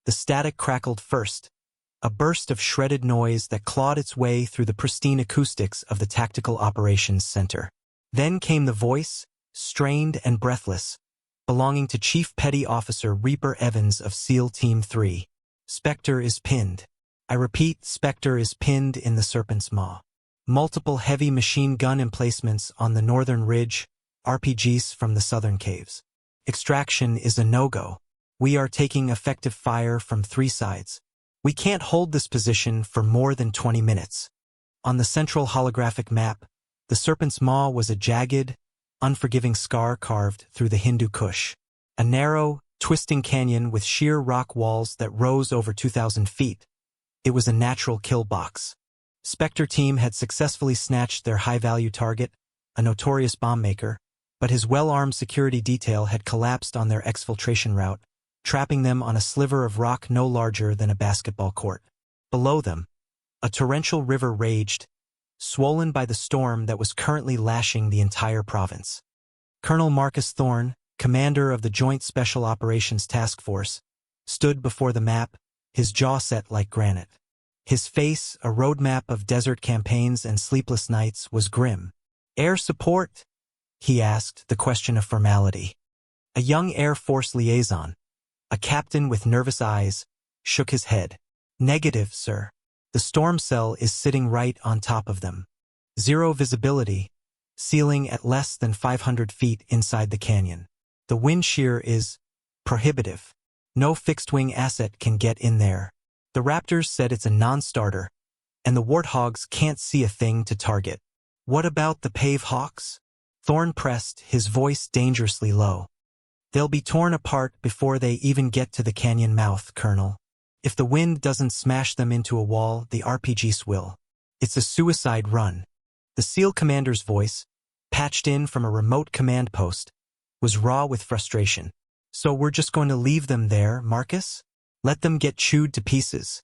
The static crackled first, a burst of shredded noise that clawed its way through the pristine acoustics of the Tactical Operations Center. Then came the voice, strained and breathless, belonging to Chief Petty Officer Reaper Evans of SEAL Team 3. Spectre is pinned. I repeat, Spectre is pinned in the Serpent's Maw. Multiple heavy machine gun emplacements on the northern ridge, RPGs from the southern caves. Extraction is a no-go. We are taking effective fire from 3 sides. We can't hold this position for more than 20 minutes. On the central holographic map, the Serpent's Maw was a jagged, unforgiving scar carved through the Hindu Kush. A narrow, twisting canyon with sheer rock walls that rose over 2,000 feet. It was a natural kill box. Spectre team had successfully snatched their high-value target, a notorious bomb maker, but his well-armed security detail had collapsed on their exfiltration route, trapping them on a sliver of rock no larger than a basketball court. Below them, a torrential river raged, swollen by the storm that was currently lashing the entire province. Colonel Marcus Thorne, commander of the Joint Special Operations Task Force, stood before the map, his jaw set like granite. His face, a roadmap of desert campaigns and sleepless nights, was grim. "Air support?" he asked, the question of formality. A young Air Force liaison, a captain with nervous eyes, shook his head. "Negative, sir. The storm cell is sitting right on top of them. Zero visibility, ceiling at less than 500 feet inside the canyon. The wind shear is prohibitive. No fixed-wing asset can get in there. The Raptors said it's a non-starter, and the Warthogs can't see a thing to target." "What about the Pave Hawks?" Thorne pressed, his voice dangerously low. "They'll be torn apart before they even get to the canyon mouth, Colonel. If the wind doesn't smash them into a wall, the RPGs will. It's a suicide run." The SEAL commander's voice, patched in from a remote command post, was raw with frustration. "So we're just going to leave them there, Marcus? Let them get chewed to pieces?"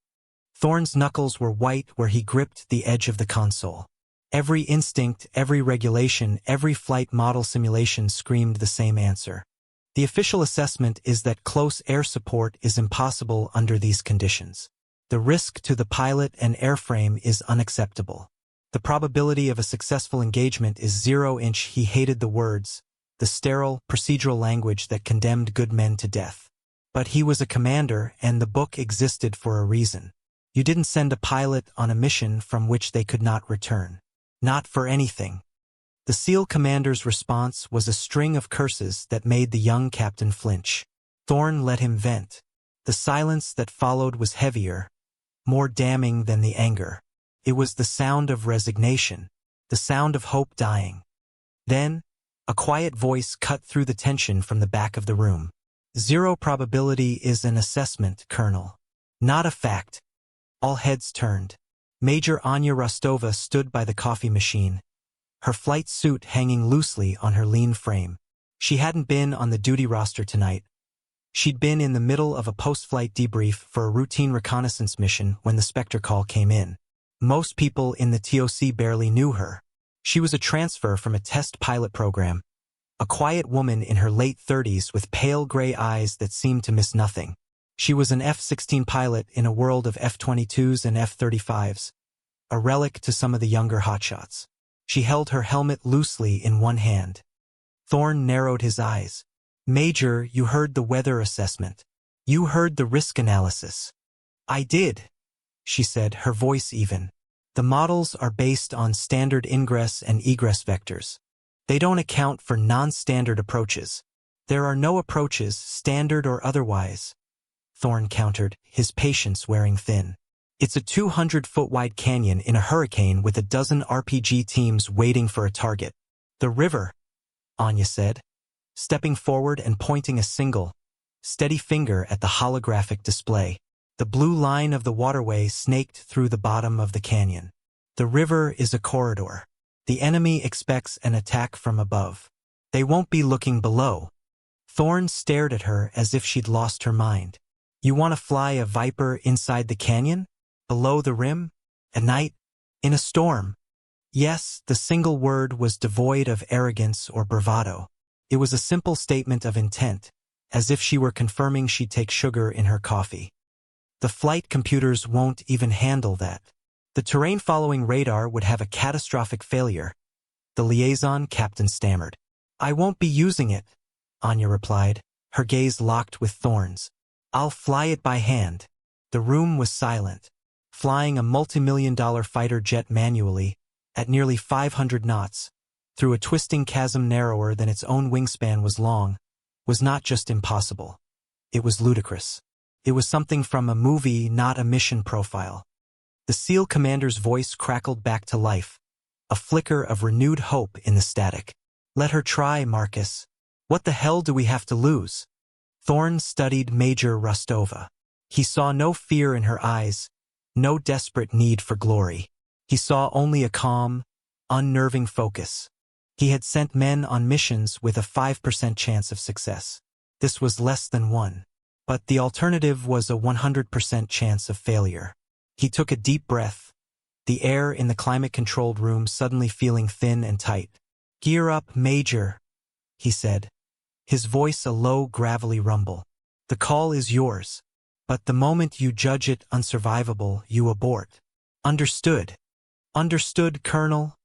Thorne's knuckles were white where he gripped the edge of the console. Every instinct, every regulation, every flight model simulation screamed the same answer. The official assessment is that close air support is impossible under these conditions. The risk to the pilot and airframe is unacceptable. The probability of a successful engagement is 0. He hated the words, the sterile, procedural language that condemned good men to death. But he was a commander, and the book existed for a reason. You didn't send a pilot on a mission from which they could not return. Not for anything. The SEAL commander's response was a string of curses that made the young captain flinch. Thorne let him vent. The silence that followed was heavier, more damning than the anger. It was the sound of resignation, the sound of hope dying. Then, a quiet voice cut through the tension from the back of the room. "Zero probability is an assessment, Colonel. Not a fact." All heads turned. Major Anya Rostova stood by the coffee machine, her flight suit hanging loosely on her lean frame. She hadn't been on the duty roster tonight. She'd been in the middle of a post-flight debrief for a routine reconnaissance mission when the Spectre call came in. Most people in the TOC barely knew her. She was a transfer from a test pilot program, a quiet woman in her late 30s with pale gray eyes that seemed to miss nothing. She was an F-16 pilot in a world of F-22s and F-35s, a relic to some of the younger hotshots. She held her helmet loosely in one hand. Thorne narrowed his eyes. "Major, you heard the weather assessment. You heard the risk analysis." "I did," she said, her voice even. "The models are based on standard ingress and egress vectors. They don't account for non-standard approaches. There are no approaches, standard or otherwise," Thorne countered, his patience wearing thin. "It's a 200-foot-wide canyon in a hurricane with a dozen RPG teams waiting for a target." "The river," Anya said, stepping forward and pointing a single, steady finger at the holographic display. The blue line of the waterway snaked through the bottom of the canyon. "The river is a corridor. The enemy expects an attack from above. They won't be looking below." Thorne stared at her as if she'd lost her mind. "You want to fly a Viper inside the canyon? Below the rim? At night? In a storm?" Yes, the single word was devoid of arrogance or bravado. It was a simple statement of intent, as if she were confirming she'd take sugar in her coffee. The flight computers won't even handle that. The terrain-following radar would have a catastrophic failure. The liaison captain stammered. I won't be using it, Anya replied, her gaze locked with Thorne's. I'll fly it by hand. The room was silent. Flying a multi-million-dollar fighter jet manually, at nearly 500 knots, through a twisting chasm narrower than its own wingspan was long, was not just impossible. It was ludicrous. It was something from a movie, not a mission profile. The SEAL commander's voice crackled back to life, a flicker of renewed hope in the static. Let her try, Marcus. What the hell do we have to lose? Thorne studied Major Rostova. He saw no fear in her eyes, no desperate need for glory. He saw only a calm, unnerving focus. He had sent men on missions with a 5% chance of success. This was less than 1. But the alternative was a 100% chance of failure. He took a deep breath, the air in the climate-controlled room suddenly feeling thin and tight. Gear up, Major, he said, his voice a low, gravelly rumble. The call is yours, but the moment you judge it unsurvivable, you abort. Understood. Understood, Colonel,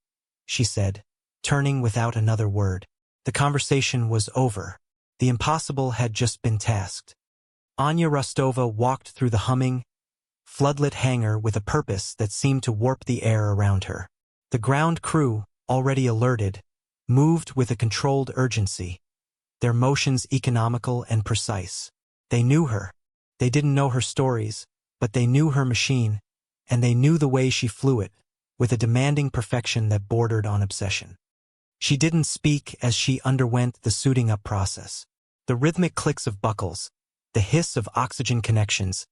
she said, turning without another word. The conversation was over. The impossible had just been tasked. Anya Rostova walked through the humming, floodlit hangar with a purpose that seemed to warp the air around her. The ground crew, already alerted, moved with a controlled urgency, their motions economical and precise. They knew her. They didn't know her stories, but they knew her machine, and they knew the way she flew it, with a demanding perfection that bordered on obsession. She didn't speak as she underwent the suiting up process. The rhythmic clicks of buckles, the hiss of oxygen connections,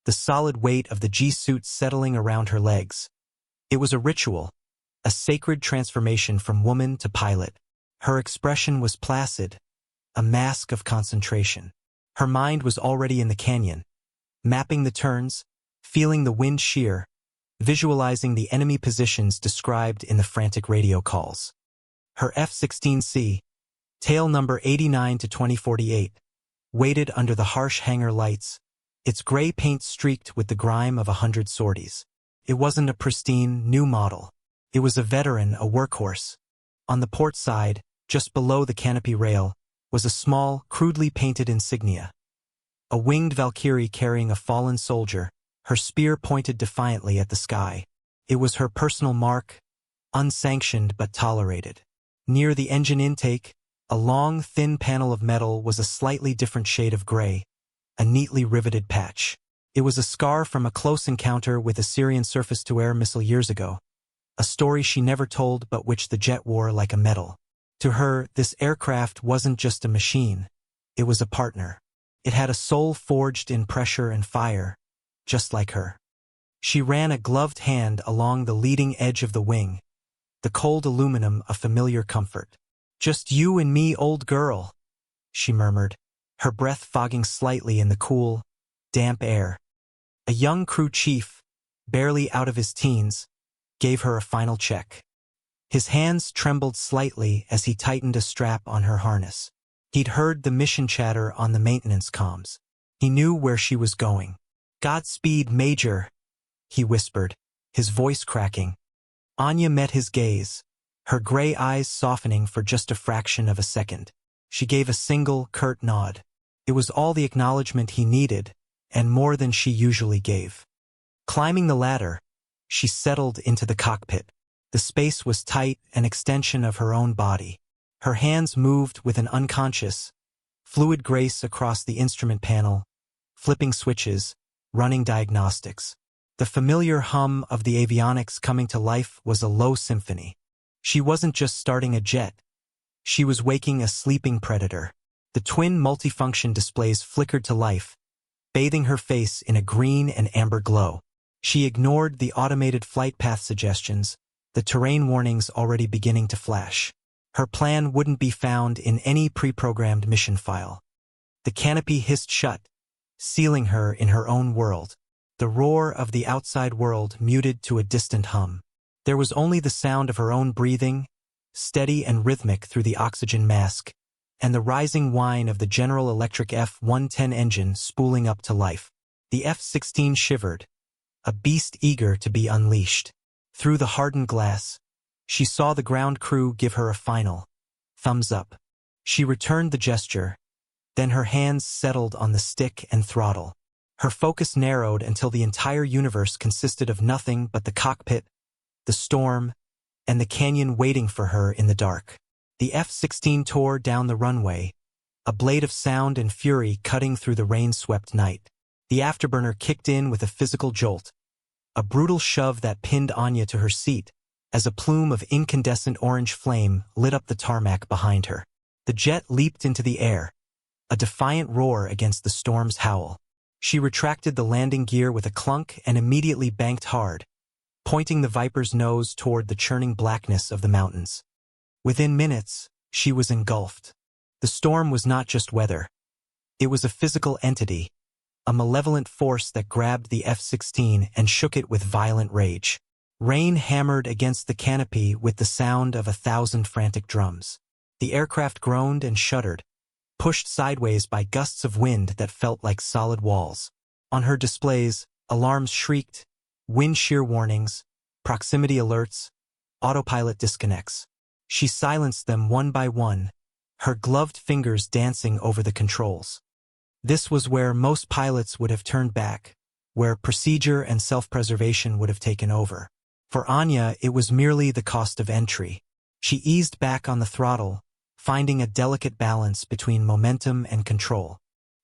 the solid weight of the G-suit settling around her legs. It was a ritual, a sacred transformation from woman to pilot. Her expression was placid, a mask of concentration. Her mind was already in the canyon, mapping the turns, feeling the wind shear, visualizing the enemy positions described in the frantic radio calls. Her F-16C, tail number 89 to 2048, waited under the harsh hangar lights, its gray paint streaked with the grime of 100 sorties. It wasn't a pristine, new model. It was a veteran, a workhorse. On the port side, just below the canopy rail, was a small, crudely painted insignia. A winged Valkyrie carrying a fallen soldier, her spear pointed defiantly at the sky. It was her personal mark, unsanctioned but tolerated. Near the engine intake, a long, thin panel of metal was a slightly different shade of gray, a neatly riveted patch. It was a scar from a close encounter with a Syrian surface-to-air missile years ago, a story she never told but which the jet wore like a medal. To her, this aircraft wasn't just a machine, it was a partner. It had a soul forged in pressure and fire, just like her. She ran a gloved hand along the leading edge of the wing, the cold aluminum a familiar comfort. Just you and me, old girl, she murmured, her breath fogging slightly in the cool, damp air. A young crew chief, barely out of his teens, gave her a final check. His hands trembled slightly as he tightened a strap on her harness. He'd heard the mission chatter on the maintenance comms. He knew where she was going. Godspeed, Major, he whispered, his voice cracking. Anya met his gaze, her gray eyes softening for just a fraction of a second. She gave a single, curt nod. It was all the acknowledgement he needed, and more than she usually gave. Climbing the ladder, she settled into the cockpit. The space was tight, an extension of her own body. Her hands moved with an unconscious, fluid grace across the instrument panel, flipping switches, running diagnostics. The familiar hum of the avionics coming to life was a low symphony. She wasn't just starting a jet. She was waking a sleeping predator. The twin multifunction displays flickered to life, bathing her face in a green and amber glow. She ignored the automated flight path suggestions, the terrain warnings already beginning to flash. Her plan wouldn't be found in any pre-programmed mission file. The canopy hissed shut, sealing her in her own world. The roar of the outside world muted to a distant hum. There was only the sound of her own breathing, steady and rhythmic through the oxygen mask, and the rising whine of the General Electric F-110 engine spooling up to life. The F-16 shivered, a beast eager to be unleashed. Through the hardened glass, she saw the ground crew give her a final thumbs up. She returned the gesture, then her hands settled on the stick and throttle. Her focus narrowed until the entire universe consisted of nothing but the cockpit, the storm, and the canyon waiting for her in the dark. The F-16 tore down the runway, a blade of sound and fury cutting through the rain-swept night. The afterburner kicked in with a physical jolt, a brutal shove that pinned Anya to her seat as a plume of incandescent orange flame lit up the tarmac behind her. The jet leaped into the air, a defiant roar against the storm's howl. She retracted the landing gear with a clunk and immediately banked hard, pointing the Viper's nose toward the churning blackness of the mountains. Within minutes, she was engulfed. The storm was not just weather. It was a physical entity, a malevolent force that grabbed the F-16 and shook it with violent rage. Rain hammered against the canopy with the sound of 1,000 frantic drums. The aircraft groaned and shuddered, pushed sideways by gusts of wind that felt like solid walls. On her displays, alarms shrieked, wind shear warnings, proximity alerts, autopilot disconnects. She silenced them one by one, her gloved fingers dancing over the controls. This was where most pilots would have turned back, where procedure and self-preservation would have taken over. For Anya, it was merely the cost of entry. She eased back on the throttle, finding a delicate balance between momentum and control.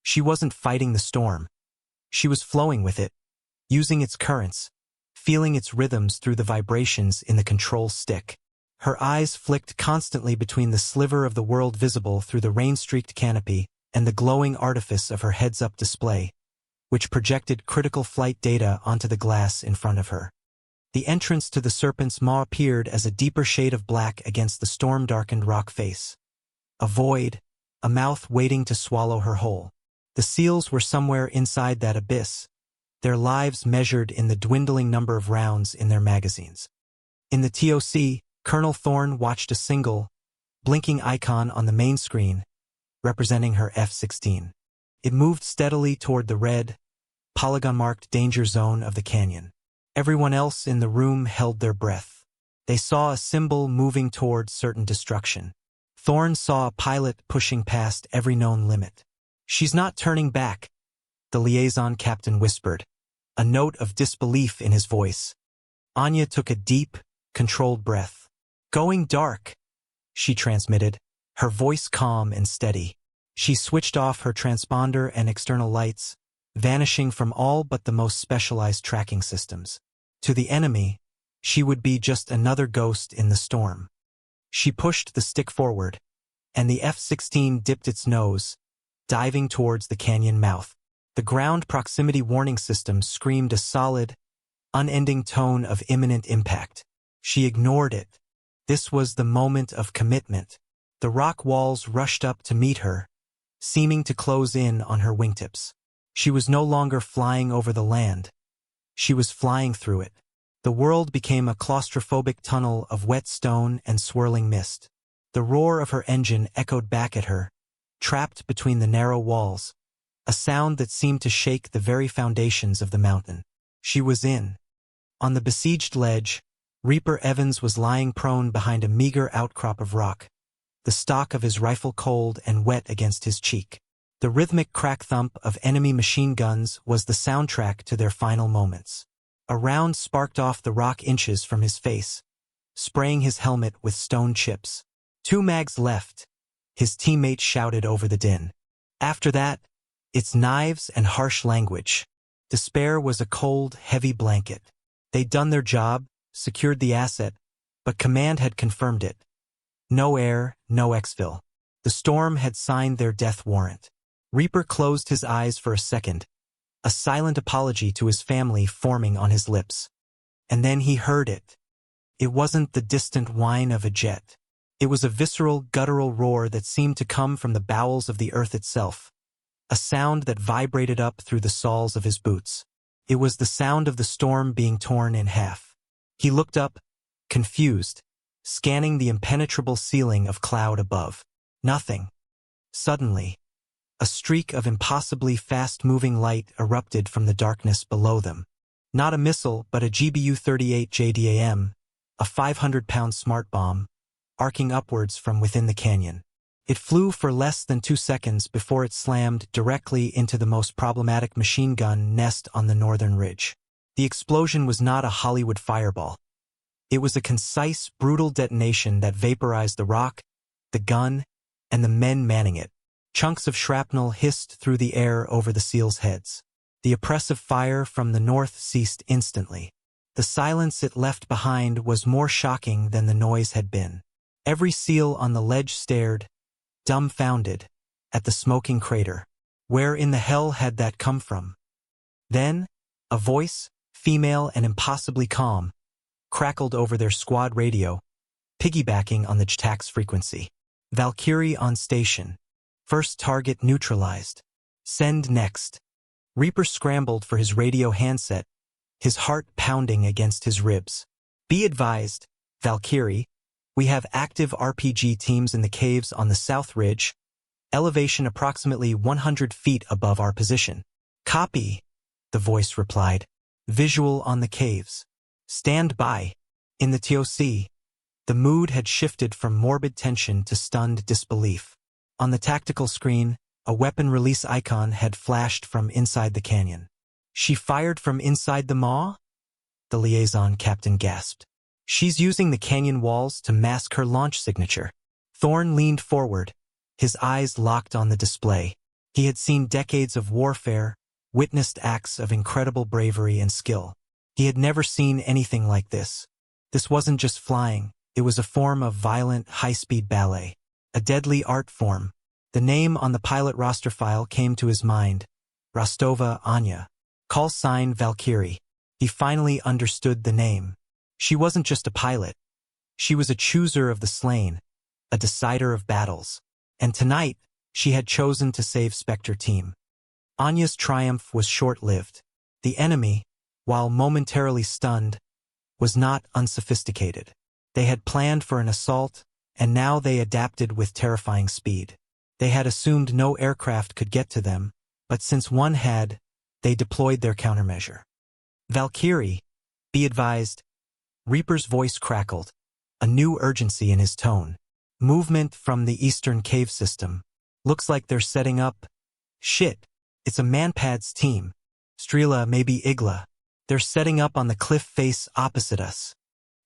She wasn't fighting the storm. She was flowing with it, using its currents, feeling its rhythms through the vibrations in the control stick. Her eyes flicked constantly between the sliver of the world visible through the rain-streaked canopy and the glowing artifice of her heads-up display, which projected critical flight data onto the glass in front of her. The entrance to the Serpent's Maw appeared as a deeper shade of black against the storm-darkened rock face. A void, a mouth waiting to swallow her whole. The SEALs were somewhere inside that abyss, their lives measured in the dwindling number of rounds in their magazines. In the TOC, Colonel Thorne watched a single, blinking icon on the main screen, representing her F-16. It moved steadily toward the red, polygon-marked danger zone of the canyon. Everyone else in the room held their breath. They saw a symbol moving toward certain destruction. Thorne saw a pilot pushing past every known limit. "She's not turning back," the liaison captain whispered, a note of disbelief in his voice. Anya took a deep, controlled breath. "Going dark," she transmitted, her voice calm and steady. She switched off her transponder and external lights, vanishing from all but the most specialized tracking systems. To the enemy, she would be just another ghost in the storm. She pushed the stick forward, and the F-16 dipped its nose, diving towards the canyon mouth. The ground proximity warning system screamed a solid, unending tone of imminent impact. She ignored it. This was the moment of commitment. The rock walls rushed up to meet her, seeming to close in on her wingtips. She was no longer flying over the land. She was flying through it. The world became a claustrophobic tunnel of wet stone and swirling mist. The roar of her engine echoed back at her, trapped between the narrow walls, a sound that seemed to shake the very foundations of the mountain. She was in. On the besieged ledge, Reaper Evans was lying prone behind a meager outcrop of rock, the stock of his rifle cold and wet against his cheek. The rhythmic crack-thump of enemy machine guns was the soundtrack to their final moments. A round sparked off the rock inches from his face, spraying his helmet with stone chips. 2 mags left, his teammate shouted over the din. After that, it's knives and harsh language. Despair was a cold, heavy blanket. They'd done their job, secured the asset, but command had confirmed it. No air, no exfil. The storm had signed their death warrant. Reaper closed his eyes for a second, a silent apology to his family forming on his lips. And then he heard it. It wasn't the distant whine of a jet. It was a visceral, guttural roar that seemed to come from the bowels of the earth itself, a sound that vibrated up through the soles of his boots. It was the sound of the storm being torn in half. He looked up, confused, scanning the impenetrable ceiling of cloud above. Nothing. Suddenly, A streak of impossibly fast-moving light erupted from the darkness below them. Not a missile, but a GBU-38 JDAM, a 500-pound smart bomb, arcing upwards from within the canyon. It flew for less than 2 seconds before it slammed directly into the most problematic machine gun nest on the northern ridge. The explosion was not a Hollywood fireball. It was a concise, brutal detonation that vaporized the rock, the gun, and the men manning it. Chunks of shrapnel hissed through the air over the SEALs' heads. The oppressive fire from the north ceased instantly. The silence it left behind was more shocking than the noise had been. Every SEAL on the ledge stared, dumbfounded, at the smoking crater. Where in the hell had that come from? Then, a voice, female and impossibly calm, crackled over their squad radio, piggybacking on the JTAC's frequency. Valkyrie on station. First target neutralized. Send next. Reaper scrambled for his radio handset, his heart pounding against his ribs. Be advised, Valkyrie, we have active RPG teams in the caves on the south ridge, elevation approximately 100 feet above our position. Copy, the voice replied. Visual on the caves. Stand by. In the TOC, the mood had shifted from morbid tension to stunned disbelief. On the tactical screen, a weapon release icon had flashed from inside the canyon. She fired from inside the maw? The liaison captain gasped. She's using the canyon walls to mask her launch signature. Thorne leaned forward, his eyes locked on the display. He had seen decades of warfare, witnessed acts of incredible bravery and skill. He had never seen anything like this. This wasn't just flying, it was a form of violent, high-speed ballet. A deadly art form. The name on the pilot roster file came to his mind. Rostova Anya. Call sign Valkyrie. He finally understood the name. She wasn't just a pilot. She was a chooser of the slain, a decider of battles. And tonight, she had chosen to save Spectre Team. Anya's triumph was short-lived. The enemy, while momentarily stunned, was not unsophisticated. They had planned for an assault, and now they adapted with terrifying speed. They had assumed no aircraft could get to them, but since one had, they deployed their countermeasure. Valkyrie, be advised. Reaper's voice crackled, a new urgency in his tone. Movement from the eastern cave system. Looks like they're setting up. Shit, it's a Manpad's team. Strela, maybe Igla. They're setting up on the cliff face opposite us.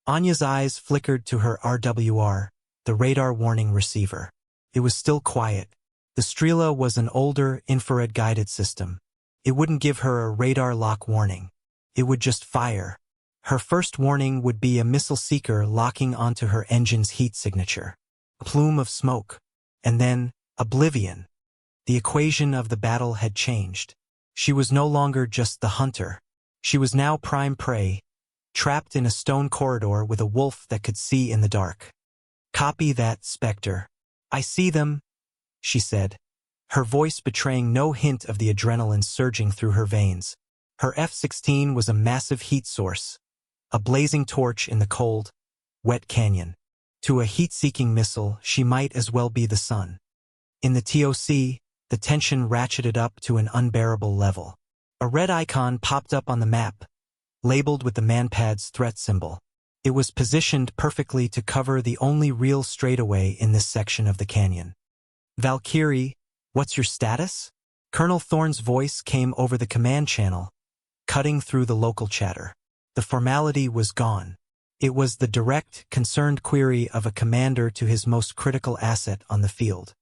Anya's eyes flickered to her RWR, the radar warning receiver. It was still quiet. The Strela was an older, infrared-guided system. It wouldn't give her a radar lock warning. It would just fire. Her first warning would be a missile seeker locking onto her engine's heat signature. A plume of smoke. And then, oblivion. The equation of the battle had changed. She was no longer just the hunter. She was now prime prey, trapped in a stone corridor with a wolf that could see in the dark. Copy that, Spectre. I see them, she said, her voice betraying no hint of the adrenaline surging through her veins. Her F-16 was a massive heat source, a blazing torch in the cold, wet canyon. To a heat-seeking missile, she might as well be the sun. In the TOC, the tension ratcheted up to an unbearable level. A red icon popped up on the map, labeled with the Manpad's threat symbol. It was positioned perfectly to cover the only real straightaway in this section of the canyon. Valkyrie, what's your status? Colonel Thorne's voice came over the command channel, cutting through the local chatter. The formality was gone. It was the direct, concerned query of a commander to his most critical asset on the field.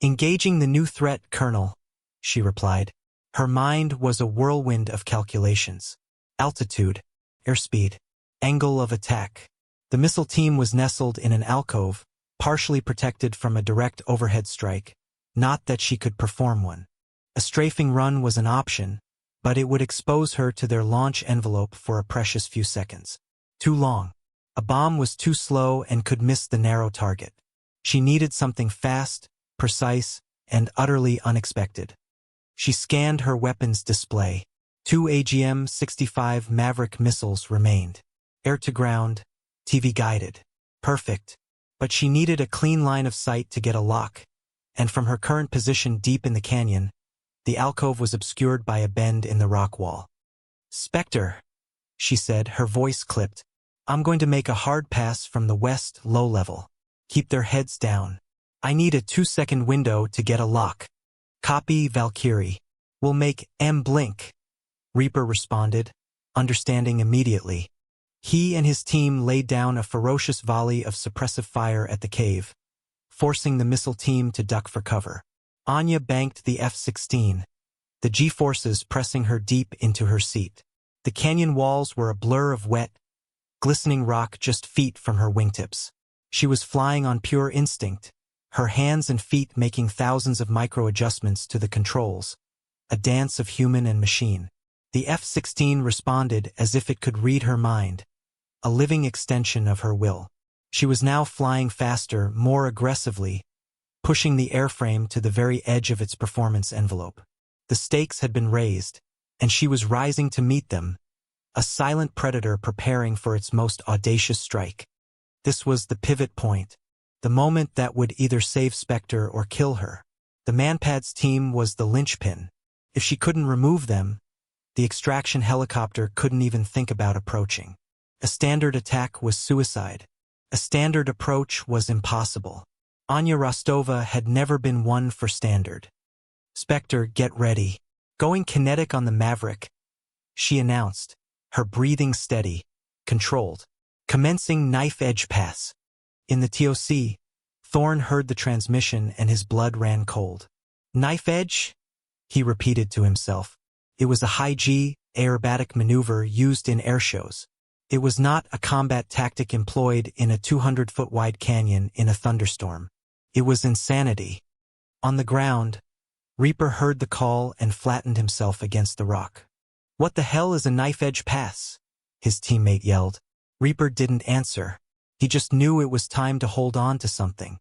Engaging the new threat, Colonel, she replied. Her mind was a whirlwind of calculations. Altitude, airspeed, angle of attack. The missile team was nestled in an alcove, partially protected from a direct overhead strike, not that she could perform one. A strafing run was an option, but it would expose her to their launch envelope for a precious few seconds. Too long. A bomb was too slow and could miss the narrow target. She needed something fast, precise, and utterly unexpected. She scanned her weapons display. 2 AGM-65 Maverick missiles remained. Air-to-ground, TV-guided. Perfect. But she needed a clean line of sight to get a lock, and from her current position deep in the canyon, the alcove was obscured by a bend in the rock wall. "Spectre," she said, her voice clipped. "I'm going to make a hard pass from the west low level. Keep their heads down. I need a 2-second window to get a lock." "Copy, Valkyrie. We'll make M blink," Reaper responded, understanding immediately. He and his team laid down a ferocious volley of suppressive fire at the cave, forcing the missile team to duck for cover. Anya banked the F-16, the G-forces pressing her deep into her seat. The canyon walls were a blur of wet, glistening rock just feet from her wingtips. She was flying on pure instinct, her hands and feet making thousands of micro-adjustments to the controls, a dance of human and machine. The F-16 responded as if it could read her mind, a living extension of her will. She was now flying faster, more aggressively, pushing the airframe to the very edge of its performance envelope. The stakes had been raised, and she was rising to meet them, a silent predator preparing for its most audacious strike. This was the pivot point, the moment that would either save Spectre or kill her. The Manpad's team was the linchpin. If she couldn't remove them, the extraction helicopter couldn't even think about approaching. A standard attack was suicide. A standard approach was impossible. Anya Rostova had never been one for standard. "Spectre, get ready. Going kinetic on the Maverick," she announced, her breathing steady, controlled. "Commencing knife-edge pass." In the TOC, Thorn heard the transmission and his blood ran cold. "Knife-edge?" he repeated to himself. It was a high-G, aerobatic maneuver used in airshows. It was not a combat tactic employed in a 200-foot-wide canyon in a thunderstorm. It was insanity. On the ground, Reaper heard the call and flattened himself against the rock. "What the hell is a knife-edge pass?" his teammate yelled. Reaper didn't answer. He just knew it was time to hold on to something.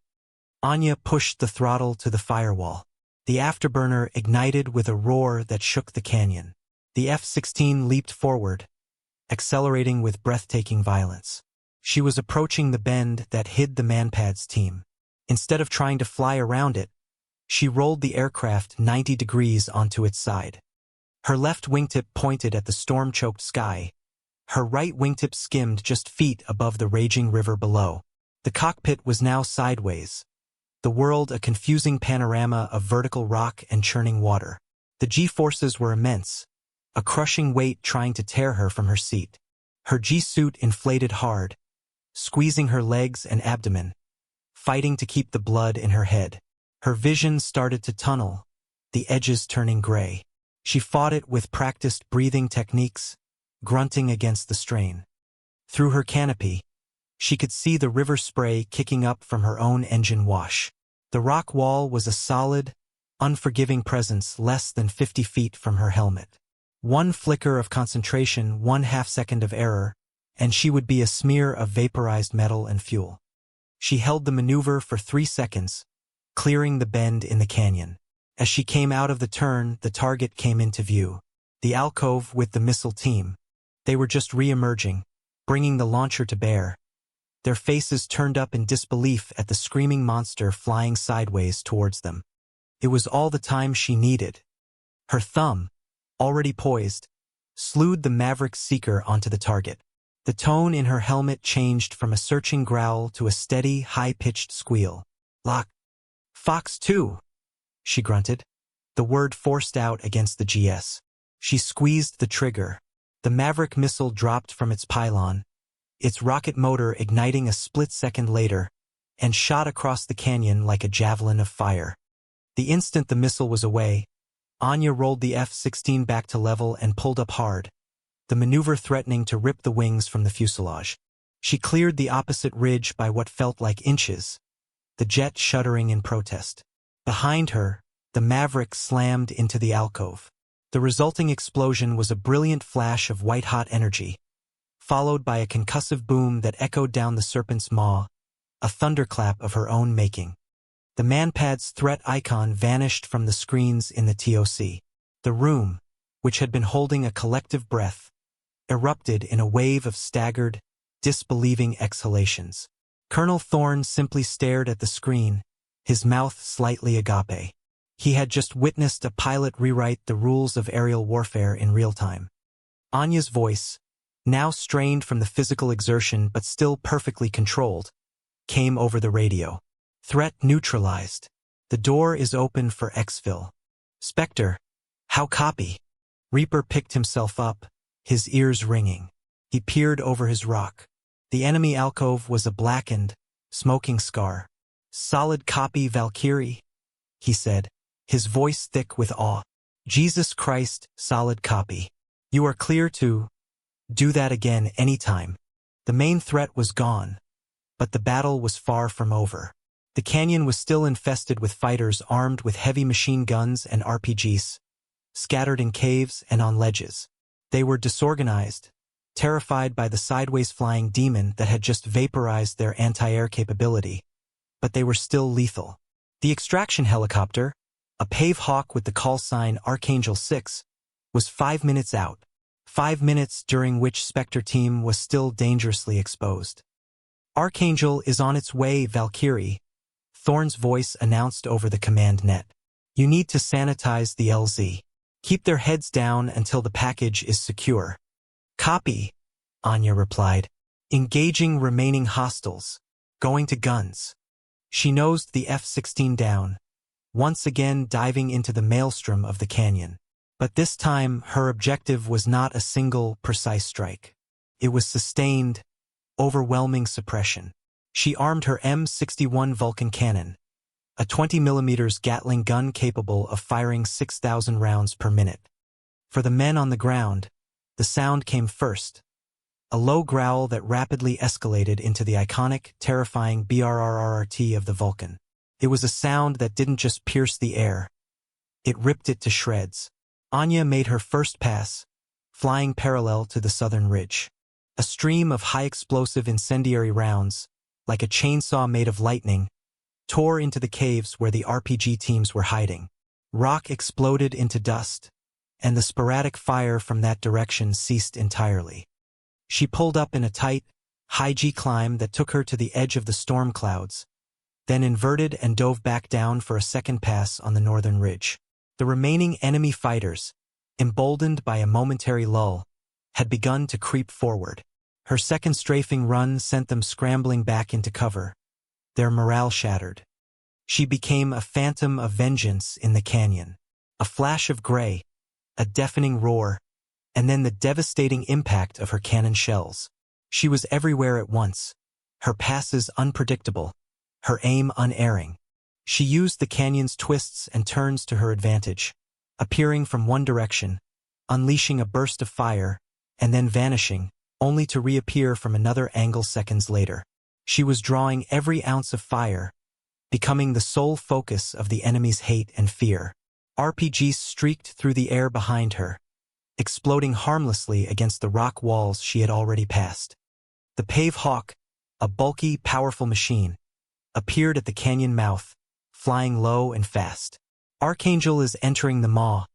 Anya pushed the throttle to the firewall. The afterburner ignited with a roar that shook the canyon. The F-16 leaped forward, accelerating with breathtaking violence. She was approaching the bend that hid the Manpad's team. Instead of trying to fly around it, she rolled the aircraft 90 degrees onto its side. Her left wingtip pointed at the storm-choked sky. Her right wingtip skimmed just feet above the raging river below. The cockpit was now sideways, the world a confusing panorama of vertical rock and churning water. The G-forces were immense, a crushing weight trying to tear her from her seat. Her G-suit inflated hard, squeezing her legs and abdomen, fighting to keep the blood in her head. Her vision started to tunnel, the edges turning gray. She fought it with practiced breathing techniques, grunting against the strain. Through her canopy, she could see the river spray kicking up from her own engine wash. The rock wall was a solid, unforgiving presence less than 50 feet from her helmet. One flicker of concentration, 1/2 second of error, and she would be a smear of vaporized metal and fuel. She held the maneuver for 3 seconds, clearing the bend in the canyon. As she came out of the turn, the target came into view. The alcove with the missile team. They were just re-emerging, bringing the launcher to bear, their faces turned up in disbelief at the screaming monster flying sideways towards them. It was all the time she needed. Her thumb, already poised, slewed the Maverick Seeker onto the target. The tone in her helmet changed from a searching growl to a steady, high-pitched squeal. "Lock. Fox 2, she grunted, the word forced out against the GS. She squeezed the trigger. The Maverick missile dropped from its pylon, its rocket motor igniting a split second later, and shot across the canyon like a javelin of fire. The instant the missile was away, Anya rolled the F-16 back to level and pulled up hard, the maneuver threatening to rip the wings from the fuselage. She cleared the opposite ridge by what felt like inches, the jet shuddering in protest. Behind her, the Maverick slammed into the alcove. The resulting explosion was a brilliant flash of white-hot energy, followed by a concussive boom that echoed down the Serpent's maw, a thunderclap of her own making. The Manpad's threat icon vanished from the screens in the TOC. The room, which had been holding a collective breath, erupted in a wave of staggered, disbelieving exhalations. Colonel Thorne simply stared at the screen, his mouth slightly agape. He had just witnessed a pilot rewrite the rules of aerial warfare in real time. Anya's voice, now strained from the physical exertion but still perfectly controlled, came over the radio. Threat neutralized. The door is open for exfil. Spectre, how copy? Reaper picked himself up, his ears ringing. He peered over his rock. The enemy alcove was a blackened, smoking scar. Solid copy, Valkyrie, he said, his voice thick with awe. Jesus Christ, solid copy. You are clear to do that again anytime. The main threat was gone, but the battle was far from over. The canyon was still infested with fighters armed with heavy machine guns and RPGs, scattered in caves and on ledges. They were disorganized, terrified by the sideways flying demon that had just vaporized their anti-air capability, but they were still lethal. The extraction helicopter, a Pave Hawk with the call sign Archangel 6, was 5 minutes out, 5 minutes during which Spectre team was still dangerously exposed. Archangel is on its way, Valkyrie, Thorn's voice announced over the command net. You need to sanitize the LZ. Keep their heads down until the package is secure. Copy, Anya replied. Engaging remaining hostiles. Going to guns. She nosed the F-16 down, once again diving into the maelstrom of the canyon. But this time, her objective was not a single, precise strike. It was sustained, overwhelming suppression. She armed her M61 Vulcan cannon, a 20mm Gatling gun capable of firing 6,000 rounds per minute. For the men on the ground, the sound came first, a low growl that rapidly escalated into the iconic, terrifying BRRRT of the Vulcan. It was a sound that didn't just pierce the air, it ripped it to shreds. Anya made her first pass, flying parallel to the southern ridge. A stream of high-explosive incendiary rounds, like a chainsaw made of lightning, tore into the caves where the RPG teams were hiding. Rock exploded into dust, and the sporadic fire from that direction ceased entirely. She pulled up in a tight, high-G climb that took her to the edge of the storm clouds, then inverted and dove back down for a second pass on the northern ridge. The remaining enemy fighters, emboldened by a momentary lull, had begun to creep forward. Her second strafing run sent them scrambling back into cover, their morale shattered. She became a phantom of vengeance in the canyon. A flash of gray, a deafening roar, and then the devastating impact of her cannon shells. She was everywhere at once, her passes unpredictable, her aim unerring. She used the canyon's twists and turns to her advantage, appearing from one direction, unleashing a burst of fire, and then vanishing, only to reappear from another angle seconds later. She was drawing every ounce of fire, becoming the sole focus of the enemy's hate and fear. RPGs streaked through the air behind her, exploding harmlessly against the rock walls she had already passed. The Pave Hawk, a bulky, powerful machine, appeared at the canyon mouth, flying low and fast. Archangel is entering the maw,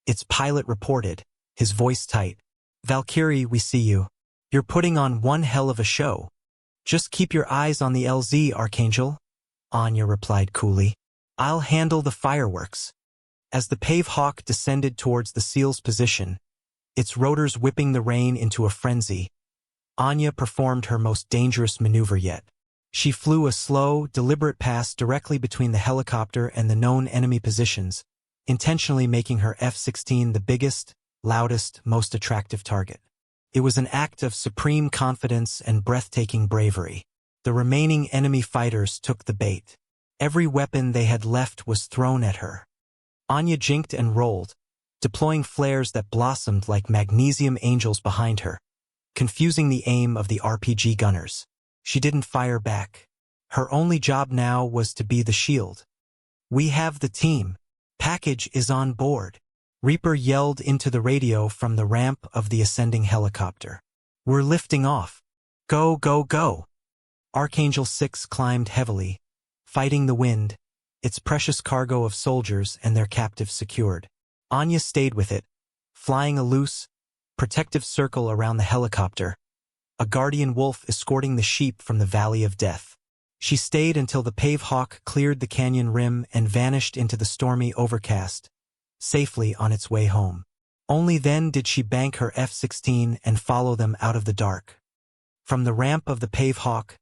its pilot reported, his voice tight. Valkyrie, we see you. You're putting on one hell of a show. Just keep your eyes on the LZ, Archangel, Anya replied coolly. I'll handle the fireworks. As the Pave Hawk descended towards the SEAL's position, its rotors whipping the rain into a frenzy, Anya performed her most dangerous maneuver yet. She flew a slow, deliberate pass directly between the helicopter and the known enemy positions, intentionally making her F-16 the biggest, loudest, most attractive target. It was an act of supreme confidence and breathtaking bravery. The remaining enemy fighters took the bait. Every weapon they had left was thrown at her. Anya jinked and rolled, deploying flares that blossomed like magnesium angels behind her, confusing the aim of the RPG gunners. She didn't fire back. Her only job now was to be the shield. We have the team. Package is on board. Reaper yelled into the radio from the ramp of the ascending helicopter. We're lifting off. Go, go, go. Archangel 6 climbed heavily, fighting the wind, its precious cargo of soldiers and their captives secured. Anya stayed with it, flying a loose, protective circle around the helicopter, a guardian wolf escorting the sheep from the valley of death. She stayed until the pave hawk cleared the canyon rim and vanished into the stormy overcast, safely on its way home. Only then did she bank her F-16 and follow them out of the dark. From the ramp of the pave hawk,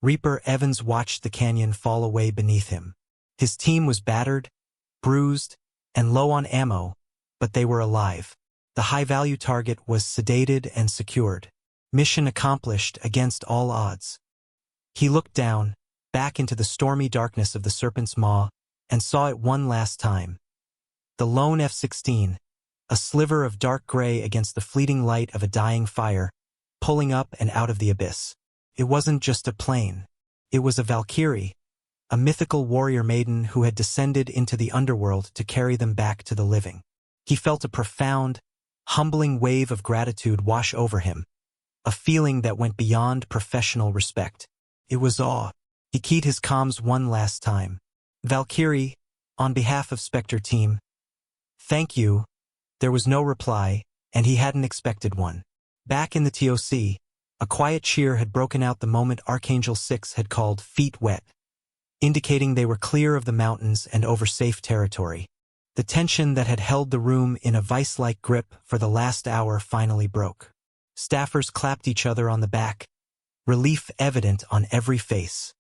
Reaper Evans watched the canyon fall away beneath him. His team was battered, bruised, and low on ammo, but they were alive. The high-value target was sedated and secured. Mission accomplished against all odds. He looked down, back into the stormy darkness of the Serpent's Maw, and saw it one last time. The lone F-16, a sliver of dark gray against the fleeting light of a dying fire, pulling up and out of the abyss. It wasn't just a plane. It was a Valkyrie, a mythical warrior maiden who had descended into the underworld to carry them back to the living. He felt a profound, humbling wave of gratitude wash over him, a feeling that went beyond professional respect. It was awe. He keyed his comms one last time. Valkyrie, on behalf of Spectre Team, thank you. There was no reply, and he hadn't expected one. Back in the TOC, a quiet cheer had broken out the moment Archangel 6 had called "feet wet," indicating they were clear of the mountains and over safe territory. The tension that had held the room in a vice-like grip for the last hour finally broke. Staffers clapped each other on the back, relief evident on every face.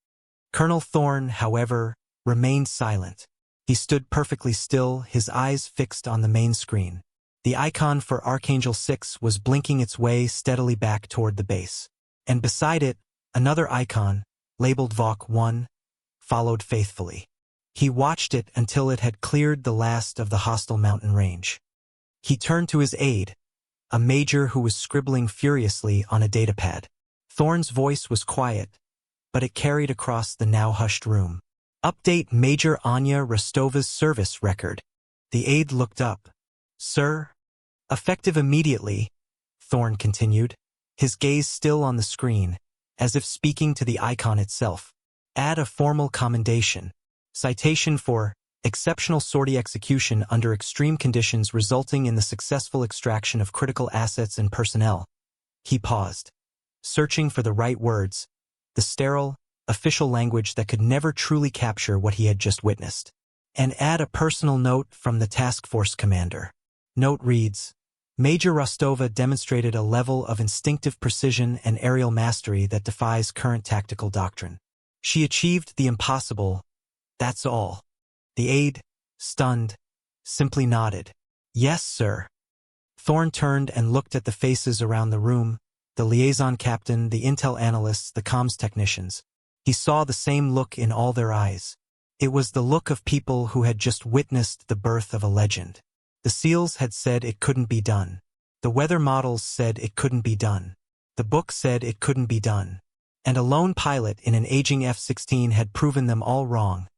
Colonel Thorne, however, remained silent. He stood perfectly still, his eyes fixed on the main screen. The icon for Archangel 6 was blinking its way steadily back toward the base. And beside it, another icon, labeled VOC 1, followed faithfully. He watched it until it had cleared the last of the hostile mountain range. He turned to his aide, a major who was scribbling furiously on a datapad. Thorne's voice was quiet, but it carried across the now hushed room. Update Major Anya Rostova's service record. The aide looked up. Sir? Effective immediately, Thorne continued, his gaze still on the screen, as if speaking to the icon itself. Add a formal commendation. Citation for exceptional sortie execution under extreme conditions resulting in the successful extraction of critical assets and personnel. He paused, searching for the right words, the sterile, official language that could never truly capture what he had just witnessed. And add a personal note from the task force commander. Note reads, Major Rostova demonstrated a level of instinctive precision and aerial mastery that defies current tactical doctrine. She achieved the impossible, that's all. The aide, stunned, simply nodded. Yes, sir. Thorne turned and looked at the faces around the room, the liaison captain, the intel analysts, the comms technicians. He saw the same look in all their eyes. It was the look of people who had just witnessed the birth of a legend. The SEALs had said it couldn't be done. The weather models said it couldn't be done. The book said it couldn't be done. And a lone pilot in an aging F-16 had proven them all wrong,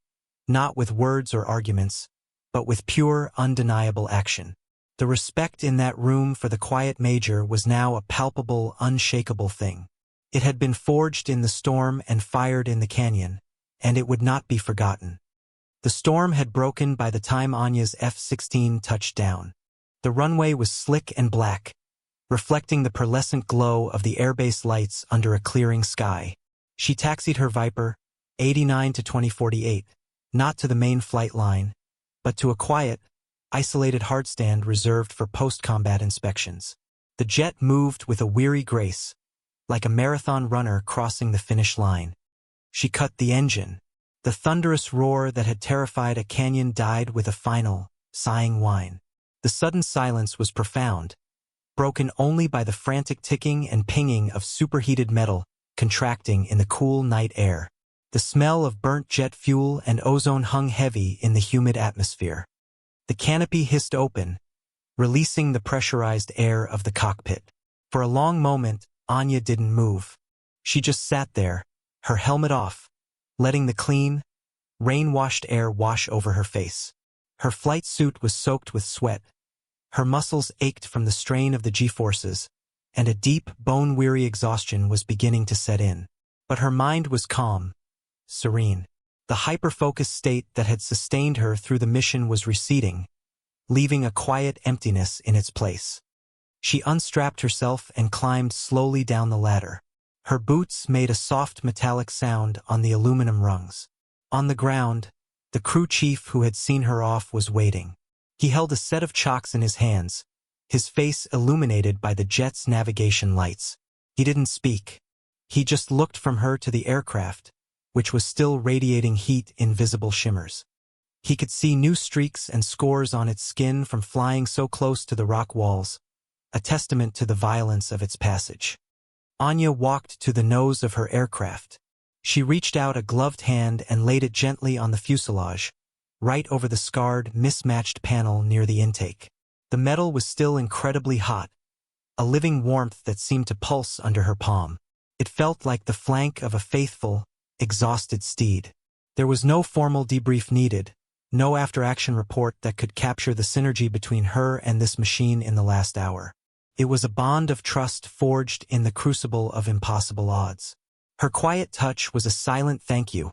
not with words or arguments, but with pure, undeniable action. The respect in that room for the quiet major was now a palpable, unshakable thing. It had been forged in the storm and fired in the canyon, and it would not be forgotten. The storm had broken by the time Anya's F-16 touched down. The runway was slick and black, reflecting the pearlescent glow of the airbase lights under a clearing sky. She taxied her Viper, 89 to 2048, not to the main flight line, but to a quiet, isolated hardstand reserved for post-combat inspections. The jet moved with a weary grace, like a marathon runner crossing the finish line. She cut the engine. The thunderous roar that had terrified a canyon died with a final, sighing whine. The sudden silence was profound, broken only by the frantic ticking and pinging of superheated metal contracting in the cool night air. The smell of burnt jet fuel and ozone hung heavy in the humid atmosphere. The canopy hissed open, releasing the pressurized air of the cockpit. For a long moment, Anya didn't move. She just sat there, her helmet off, letting the clean, rain-washed air wash over her face. Her flight suit was soaked with sweat. Her muscles ached from the strain of the G-forces, and a deep, bone-weary exhaustion was beginning to set in. But her mind was calm, serene. The hyper-focused state that had sustained her through the mission was receding, leaving a quiet emptiness in its place. She unstrapped herself and climbed slowly down the ladder. Her boots made a soft metallic sound on the aluminum rungs. On the ground, the crew chief who had seen her off was waiting. He held a set of chocks in his hands, his face illuminated by the jet's navigation lights. He didn't speak. He just looked from her to the aircraft, which was still radiating heat in visible shimmers. He could see new streaks and scores on its skin from flying so close to the rock walls, a testament to the violence of its passage. Anya walked to the nose of her aircraft. She reached out a gloved hand and laid it gently on the fuselage, right over the scarred, mismatched panel near the intake. The metal was still incredibly hot, a living warmth that seemed to pulse under her palm. It felt like the flank of a faithful, exhausted steed. There was no formal debrief needed, no after-action report that could capture the synergy between her and this machine in the last hour. It was a bond of trust forged in the crucible of impossible odds. Her quiet touch was a silent thank you,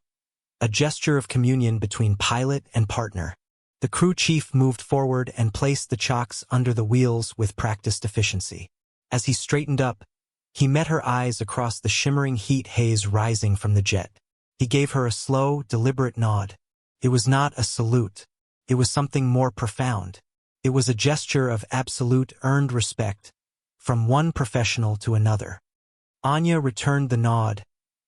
a gesture of communion between pilot and partner. The crew chief moved forward and placed the chocks under the wheels with practiced efficiency. As he straightened up, he met her eyes across the shimmering heat haze rising from the jet. He gave her a slow, deliberate nod. It was not a salute. It was something more profound. It was a gesture of absolute earned respect, from one professional to another. Anya returned the nod,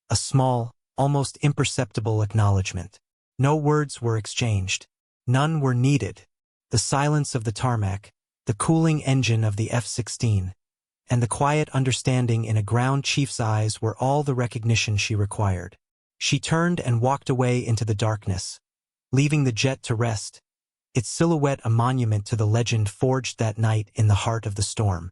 a small, almost imperceptible acknowledgement. No words were exchanged. None were needed. The silence of the tarmac, the cooling engine of the F-16, and the quiet understanding in a ground chief's eyes were all the recognition she required. She turned and walked away into the darkness, leaving the jet to rest, its silhouette a monument to the legend forged that night in the heart of the storm.